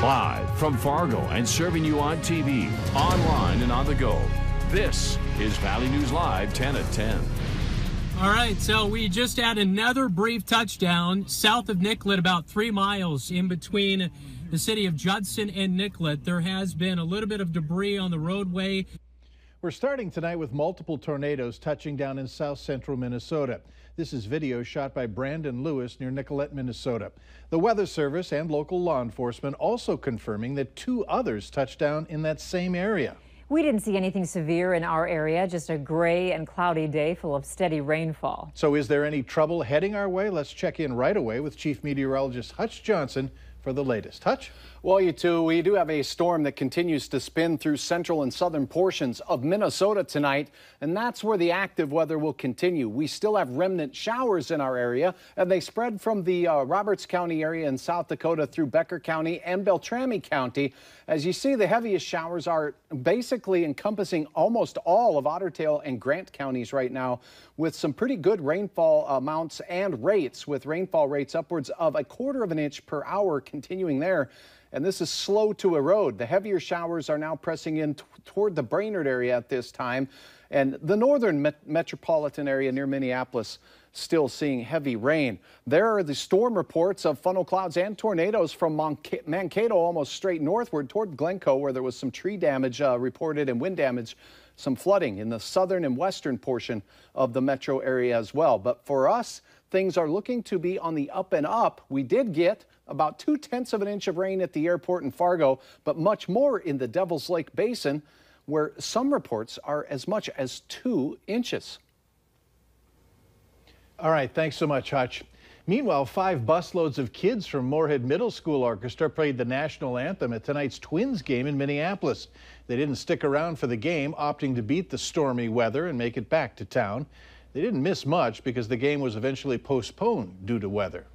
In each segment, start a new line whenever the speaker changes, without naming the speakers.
Live from Fargo and serving you on TV, online, and on the go. This is Valley News Live 10 at 10.
All right, so we just had another brief touchdown south of Nicollet, about 3 miles in between the city of Judson and Nicollet. There has been a little bit of debris on the roadway.
We're starting tonight with multiple tornadoes touching down in south central Minnesota. This is video shot by Brandon Lewis near Nicollet, Minnesota. The Weather Service and local law enforcement also confirming that 2 others touched down in that same area.
We didn't see anything severe in our area, just a gray and cloudy day full of steady rainfall.
So is there any trouble heading our way? Let's check in right away with Chief Meteorologist Hutch Johnson for the latest. Hutch?
Well, you two, we do have a storm that continues to spin through central and southern portions of Minnesota tonight, and that's where the active weather will continue. We still have remnant showers in our area, and they spread from the Roberts County area in South Dakota through Becker County and Beltrami County. As you see, the heaviest showers are basically encompassing almost all of Otter Tail and Grant counties right now, with some pretty good rainfall amounts and rates, with rainfall rates upwards of 1/4 of an inch per hour continuing there. And this is slow to erode. The heavier showers are now pressing in toward the Brainerd area at this time, and the northern metropolitan area near Minneapolis still seeing heavy rain. There are the storm reports of funnel clouds and tornadoes from Mankato almost straight northward toward Glencoe, where there was some tree damage reported and wind damage, some flooding in the southern and western portion of the metro area as well. But for us, things are looking to be on the up and up. We did get about 2/10 of an inch of rain at the airport in Fargo, but much more in the Devil's Lake Basin, where some reports are as much as 2 inches.
All right, thanks so much, Hutch. Meanwhile, 5 busloads of kids from Moorhead Middle School Orchestra played the national anthem at tonight's Twins game in Minneapolis. They didn't stick around for the game, opting to beat the stormy weather and make it back to town. They didn't miss much because the game was eventually postponed due to weather.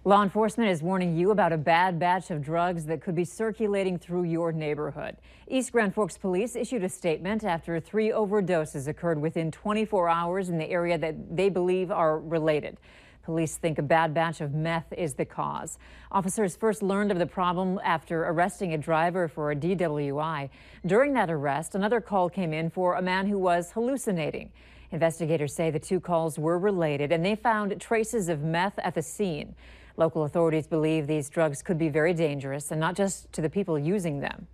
Law enforcement is warning you about a bad batch of drugs that could be circulating through your neighborhood. East Grand Forks police issued a statement after 3 overdoses occurred within 24 hours in the area that they believe are related. Police think a bad batch of meth is the cause. Officers first learned of the problem after arresting a driver for a DWI. During that arrest, another call came in for a man who was hallucinating. Investigators say the 2 calls were related, and they found traces of meth at the scene. Local authorities believe these drugs could be very dangerous, and not just to the people using them.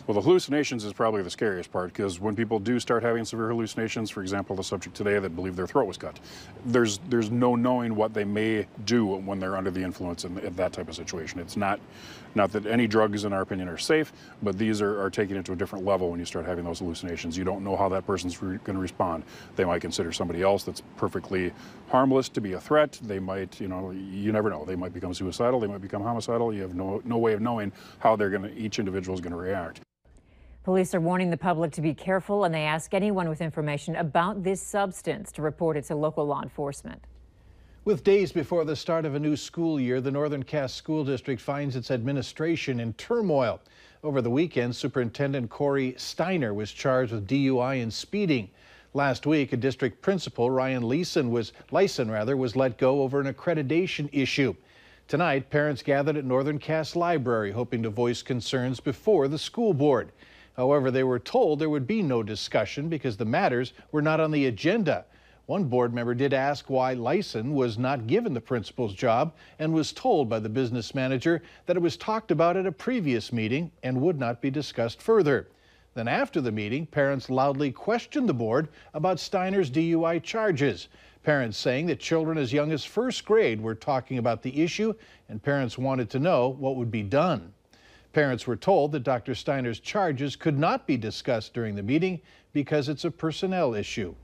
Well, the hallucinations is probably the scariest part, because when people do start having severe hallucinations, for example, the subject today that believed their throat was cut, there's no knowing what they may do when they're under the influence in that type of situation. It's not that any drugs, in our opinion, are safe, but these are taken it to a different level when you start having those hallucinations. You don't know how that person's going to respond. They might consider somebody else that's perfectly harmless to be a threat. They might, you never know. They might become suicidal. They might become homicidal. You have no way of knowing how each individual is going to react.
Police are warning the public to be careful, and they ask anyone with information about this substance to report it to local law enforcement.
With days before the start of a new school year, the Northern Cass School District finds its administration in turmoil. Over the weekend, Superintendent Corey Steiner was charged with DUI and speeding. Last week, a district principal, Ryan Leeson, was let go over an accreditation issue. Tonight, parents gathered at Northern Cass Library hoping to voice concerns before the school board. However, they were told there would be no discussion because the matters were not on the agenda. One board member did ask why Lyson was not given the principal's job and was told by the business manager that it was talked about at a previous meeting and would not be discussed further. Then after the meeting, parents loudly questioned the board about Steiner's DUI charges. Parents saying that children as young as 1st grade were talking about the issue, and parents wanted to know what would be done. Parents were told that Dr. Steiner's charges could not be discussed during the meeting because it's a personnel issue.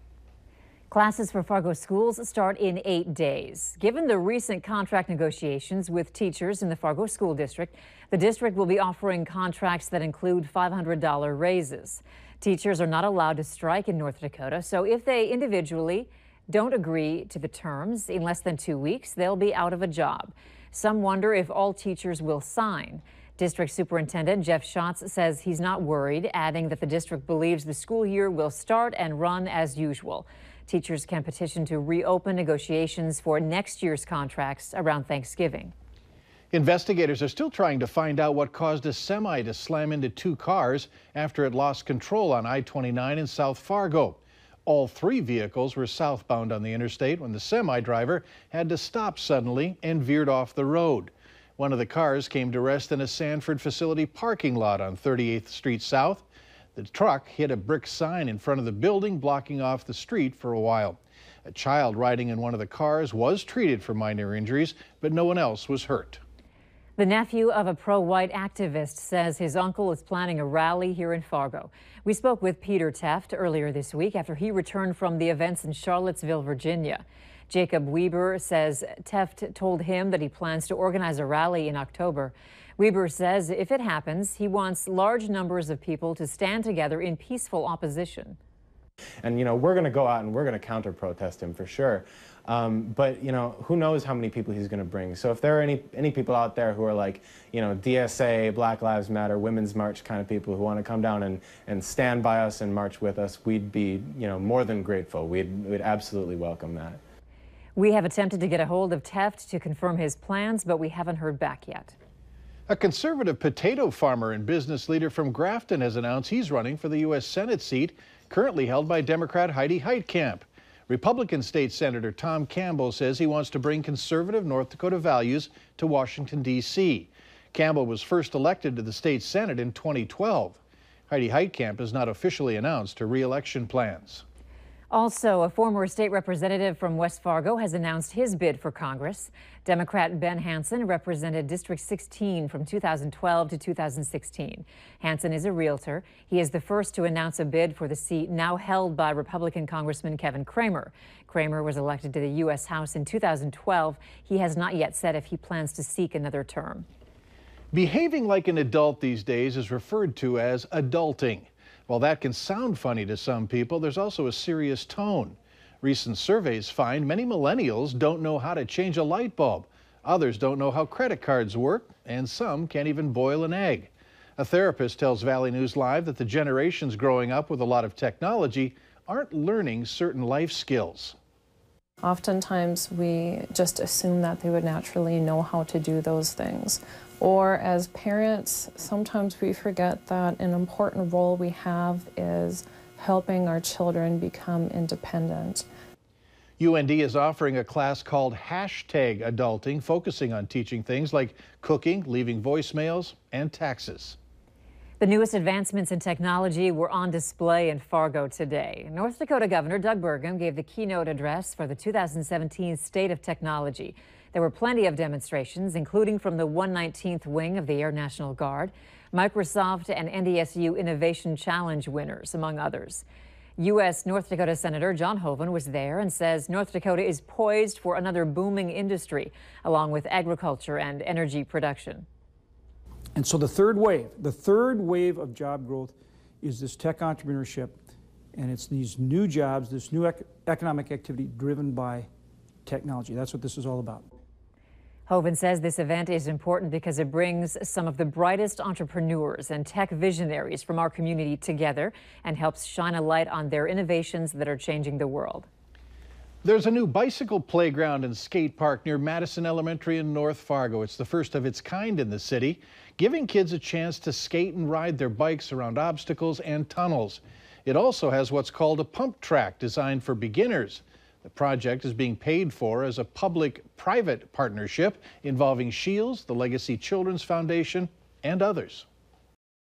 Classes for Fargo schools start in 8 days. Given the recent contract negotiations with teachers in the Fargo School District, the district will be offering contracts that include $500 raises. Teachers are not allowed to strike in North Dakota, so if they individually don't agree to the terms in less than 2 weeks, they'll be out of a job. Some wonder if all teachers will sign. District Superintendent Jeff Schatz says he's not worried, adding that the district believes the school year will start and run as usual. Teachers can petition to reopen negotiations for next year's contracts around Thanksgiving.
Investigators are still trying to find out what caused a semi to slam into two cars after it lost control on I-29 in South Fargo. All three vehicles were southbound on the interstate when the semi driver had to stop suddenly and veered off the road. One of the cars came to rest in a Sanford facility parking lot on 38th Street South. The truck hit a brick sign in front of the building, blocking off the street for a while. A child riding in one of the cars was treated for minor injuries, but no one else was hurt.
The nephew of a pro-white activist says his uncle is planning a rally here in Fargo. We spoke with Peter Teft earlier this week after he returned from the events in Charlottesville, Virginia. Jacob Weber says Teft told him that he plans to organize a rally in October. Weber says if it happens, he wants large numbers of people to stand together in peaceful opposition.
And, we're going to go out and we're going to counter-protest him for sure. But, who knows how many people he's going to bring. So if there are any people out there who are like, DSA, Black Lives Matter, Women's March kind of people who want to come down and stand by us and march with us, we'd be, more than grateful. We'd absolutely welcome that.
We have attempted to get a hold of Teft to confirm his plans, but we haven't heard back yet.
A conservative potato farmer and business leader from Grafton has announced he's running for the U.S. Senate seat currently held by Democrat Heidi Heitkamp. Republican State Senator Tom Campbell says he wants to bring conservative North Dakota values to Washington, D.C. Campbell was first elected to the state Senate in 2012. Heidi Heitkamp has not officially announced her re-election plans.
Also, a former state representative from West Fargo has announced his bid for Congress. Democrat Ben Hansen represented District 16 from 2012 to 2016. Hansen is a realtor. He is the first to announce a bid for the seat now held by Republican Congressman Kevin Cramer. Cramer was elected to the U.S. House in 2012. He has not yet said if he plans to seek another term.
Behaving like an adult these days is referred to as adulting. While that can sound funny to some people, there's also a serious tone. Recent surveys find many millennials don't know how to change a light bulb. Others don't know how credit cards work, and some can't even boil an egg. A therapist tells Valley News Live that the generations growing up with a lot of technology aren't learning certain life skills.
Oftentimes we just assume that they would naturally know how to do those things. Or as parents, sometimes we forget that an important role we have is helping our children become independent.
UND is offering a class called #Adulting, focusing on teaching things like cooking, leaving voicemails, and taxes.
The newest advancements in technology were on display in Fargo today. North Dakota Governor Doug Burgum gave the keynote address for the 2017 State of Technology. There were plenty of demonstrations, including from the 119th Wing of the Air National Guard, Microsoft and NDSU Innovation Challenge winners, among others. U.S. North Dakota Senator John Hoeven was there and says North Dakota is poised for another booming industry, along with agriculture and energy production.
And so the third wave of job growth is this tech entrepreneurship, and it's these new jobs, this new economic activity driven by technology. That's what this is all about.
Hoeven says this event is important because it brings some of the brightest entrepreneurs and tech visionaries from our community together and helps shine a light on their innovations that are changing the world.
There's a new bicycle playground and skate park near Madison Elementary in North Fargo. It's the first of its kind in the city, giving kids a chance to skate and ride their bikes around obstacles and tunnels. It also has what's called a pump track designed for beginners. The project is being paid for as a public-private partnership involving Shields, the Legacy Children's Foundation, and others.